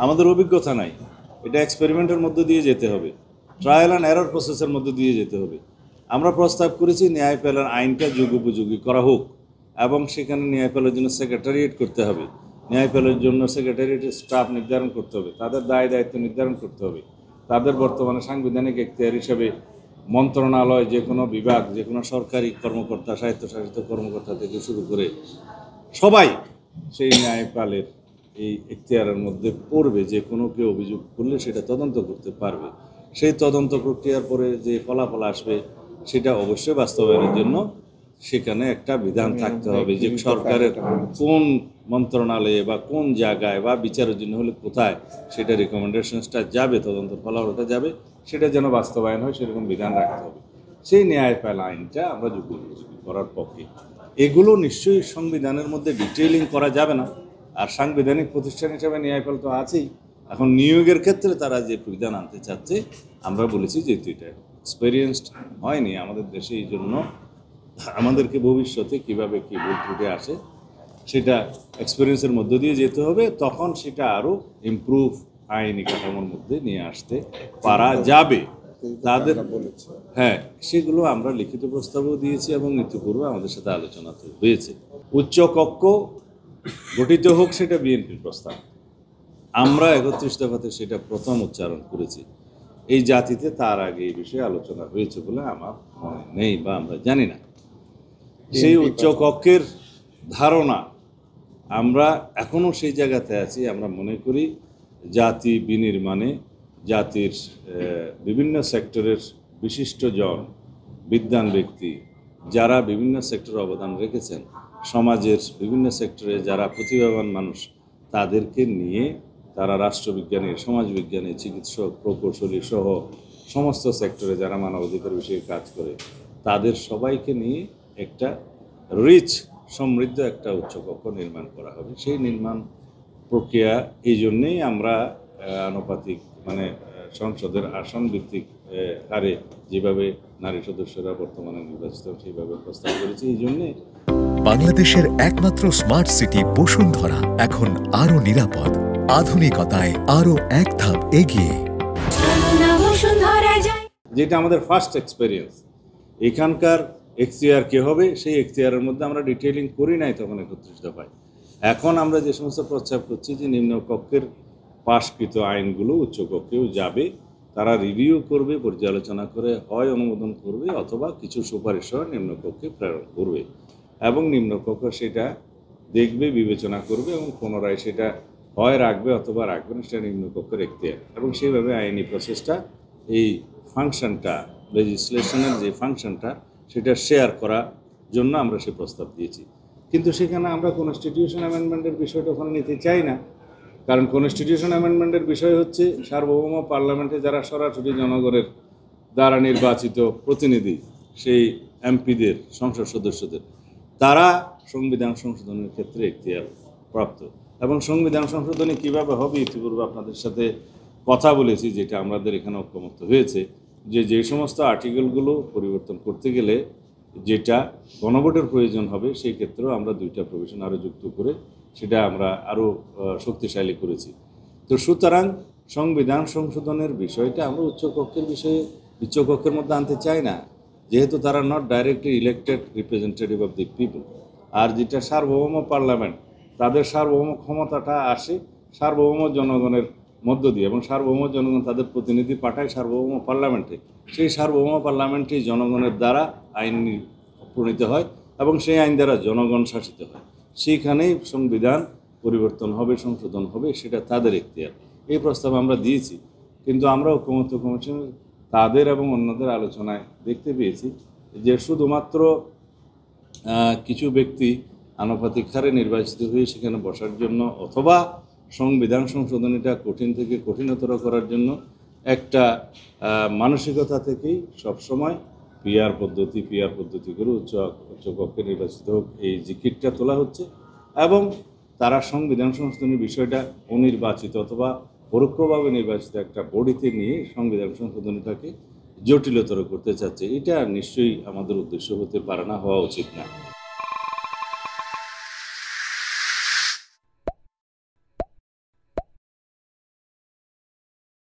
আমাদের অভিজ্ঞতা নাই, এটা এক্সপেরিমেন্টের মধ্য দিয়ে যেতে হবে, ট্রায়াল অ্যান্ড এরর প্রসেসের মধ্য দিয়ে যেতে হবে। আমরা প্রস্তাব করেছি ন্যায়পালের আইনটা যুগোপযোগী করা হোক এবং সেখানে ন্যায়পালের জন্য সেক্রেটারিয়েট করতে হবে, ন্যায়পালের জন্য সেক্রেটারিয়েটের স্টাফ নির্ধারণ করতে হবে, তাদের দায় দায়িত্ব নির্ধারণ করতে হবে, তাদের বর্তমানে সাংবিধানিক এখতিয়ার হিসেবে মন্ত্রণালয়, যে কোনো বিভাগ, যে কোনো সরকারি কর্মকর্তা, স্বায়ত্তশাসিত কর্মকর্তা থেকে শুরু করে সবাই সেই ন্যায়পালের এই এখতিয়ারের মধ্যে পড়বে। যে কোনো কেউ অভিযোগ করলে সেটা তদন্ত করতে পারবে। সেই তদন্ত প্রক্রিয়ার পরে যে ফলাফল আসবে সেটা অবশ্যই বাস্তবায়নের জন্য সেখানে একটা বিধান থাকতে হবে যে সরকারের কোন মন্ত্রণালয়ে বা কোন জায়গায় বা বিচারের জন্য হলে কোথায় সেটা রিকমেন্ডেশনসটা যাবে, তদন্তের ফলাফলটা যাবে, সেটা যেন বাস্তবায়ন হয় সেরকম বিধান রাখতে হবে। সেই ন্যায়পাল আইনটা আমরা যুগোপযোগী করার পক্ষে। এগুলো নিশ্চয়ই সংবিধানের মধ্যে ডিটেইলিং করা যাবে না, আর সাংবিধানিক প্রতিষ্ঠান হিসেবে ন্যায়পাল তো আছেই। এখন নিয়োগের ক্ষেত্রে তারা যে বিধান আনতে চাচ্ছে, আমরা বলেছি যে এটা এক্সপেরিয়েন্সড হয়নি আমাদের দেশে, এই জন্য আমাদেরকে ভবিষ্যতে কীভাবে কী ভুল ত্রুটি আসে সেটা এক্সপেরিয়েন্সের মধ্য দিয়ে যেতে হবে, তখন সেটা আরও ইমপ্রুভ আইনি কাঠামোর মধ্যে নিয়ে আসতে পারা যাবে। তাদের হ্যাঁ, সেগুলো আমরা লিখিত প্রস্তাবও দিয়েছি এবং ইতিপূর্বে আমাদের সাথে আলোচনা তো হয়েছে। উচ্চ কক্ষ গঠিত হোক, সেটা বিএনপির প্রস্তাব। আমরা 31 দফাতে সেটা প্রথম উচ্চারণ করেছি। এই জাতিতে তার আগে এই বিষয়ে আলোচনা হয়েছে বলে আমার মনে নেই বা আমরা জানি না। সেই উচ্চ কক্ষের ধারণা আমরা এখনও সেই জায়গাতে আছি। আমরা মনে করি জাতি বিনির্মাণে জাতির বিভিন্ন সেক্টরের বিশিষ্টজন, বিদ্বান ব্যক্তি যারা বিভিন্ন সেক্টরে অবদান রেখেছেন, সমাজের বিভিন্ন সেক্টরে যারা প্রতিভাবান মানুষ, তাদেরকে নিয়ে তারা রাষ্ট্রবিজ্ঞানী, সমাজবিজ্ঞানী, চিকিৎসক, প্রকৌশলী সহ সমস্ত সেক্টরে যারা মানবাধিকার বিষয়ে কাজ করে, তাদের সবাইকে নিয়ে একটা রিচ, সমৃদ্ধ একটা উচ্চকক্ষ নির্মাণ করা হবে। সেই নির্মাণ প্রক্রিয়া এই জন্যেই আমরা আনুপাতিক সংসদের আসন ভিত্তিক হারে যেভাবে নারী সদস্যরা বর্তমানে নির্বাচিত সেইভাবে প্রস্তাব করেছি। এই জন্যে বাংলাদেশের একমাত্র স্মার্ট সিটি বসুন্ধরা এখন আরো নিরাপদ, আধুনিকতায় আরো এক ধাপ এগিয়ে। যেটা আমাদের ফার্স্ট এক্সপেরিয়েন্স, এখানকার এখতিয়ার কে হবে সেই এখতিয়ারের মধ্যে আমরা ডিটেইলিং করি নাই তখন 31 দফায়। এখন আমরা যে সমস্ত প্রস্তাব করছি যে নিম্নকক্ষের পাশকৃত আইনগুলো উচ্চকক্ষেও যাবে, তারা রিভিউ করবে, পর্যালোচনা করে হয় অনুমোদন করবে অথবা কিছু সুপারিশ সহ নিম্নকক্ষে প্রেরণ করবে এবং নিম্নকক্ষ সেটা দেখবে, বিবেচনা করবে এবং পুনরায় সেটা হয় রাখবে অথবা রাখবে না, সেটা নিম্নকক্ষের এখতিয়ার। এবং সেইভাবে আইনি প্রসেসটা, এই ফাংশনটা, লেজিসলেশনের যে ফাংশনটা, সেটা শেয়ার করার জন্য আমরা সে প্রস্তাব দিয়েছি। কিন্তু সেখানে আমরা কনস্টিটিউশন অ্যামেন্ডমেন্টের বিষয়টা ওখানে নিতে চাই না, কারণ কনস্টিটিউশন অ্যামেন্ডমেন্টের বিষয় হচ্ছে সার্বভৌম পার্লামেন্টে যারা সরাসরি জনগণের দ্বারা নির্বাচিত প্রতিনিধি, সেই এমপিদের, সংসদ সদস্যদের, তারা সংবিধান সংশোধনের ক্ষেত্রে এখতিয়ার প্রাপ্ত। এবং সংবিধান সংশোধনী কীভাবে হবে ইতিপূর্বে আপনাদের সাথে কথা বলেছি, যেটা আমাদের এখানে ঐক্যমত্য হয়েছে যে সমস্ত আর্টিকেলগুলো পরিবর্তন করতে গেলে যেটা গণভোটের প্রয়োজন হবে, সেই ক্ষেত্রেও আমরা 2টা প্রভিশন আরও যুক্ত করে সেটা আমরা আরও শক্তিশালী করেছি। তো সুতরাং সংবিধান সংশোধনের বিষয়টা আমরা উচ্চকক্ষের মধ্যে আনতে চাই না, যেহেতু তারা not directly elected representative of the people. আর যেটা সার্বভৌম পার্লামেন্ট, তাদের সার্বভৌম ক্ষমতাটা আসে সার্বভৌম জনগণের মধ্য দিয়ে, এবং সার্বভৌম জনগণ তাদের প্রতিনিধি পাঠায় সার্বভৌম পার্লামেন্টে। সেই সার্বভৌম পার্লামেন্টে জনগণের দ্বারা আইন প্রণীত হয় এবং সেই আইন দ্বারা জনগণ শাসিত হয়। সেইখানেই সংবিধান পরিবর্তন হবে, সংশোধন হবে, সেটা তাদের এখতিয়ার। এই প্রস্তাব আমরা দিয়েছি, কিন্তু আমরা ঐকমত্য কমিশনের তাদের এবং অন্যদের আলোচনায় দেখতে পেয়েছি যে শুধুমাত্র কিছু ব্যক্তি আনুপাতিক হারে নির্বাচিত হয়ে সেখানে বসার জন্য অথবা সংবিধান সংশোধনীটা কঠিন থেকে কঠিনতর করার জন্য একটা মানসিকতা থেকেই সবসময় পিআর পদ্ধতি করে উচ্চকক্ষে নির্বাচিত হোক এই জিকিরটা তোলা হচ্ছে, এবং তারা সংবিধান সংশোধনের বিষয়টা অনির্বাচিত অথবা পরোক্ষভাবে নির্বাচিত একটা বডিতে নিয়ে সংবিধান সংশোধনীটাকে জটিলতর করতে চাচ্ছে। এটা নিশ্চয়ই আমাদের উদ্দেশ্য হতে পারে না, হওয়া উচিত না।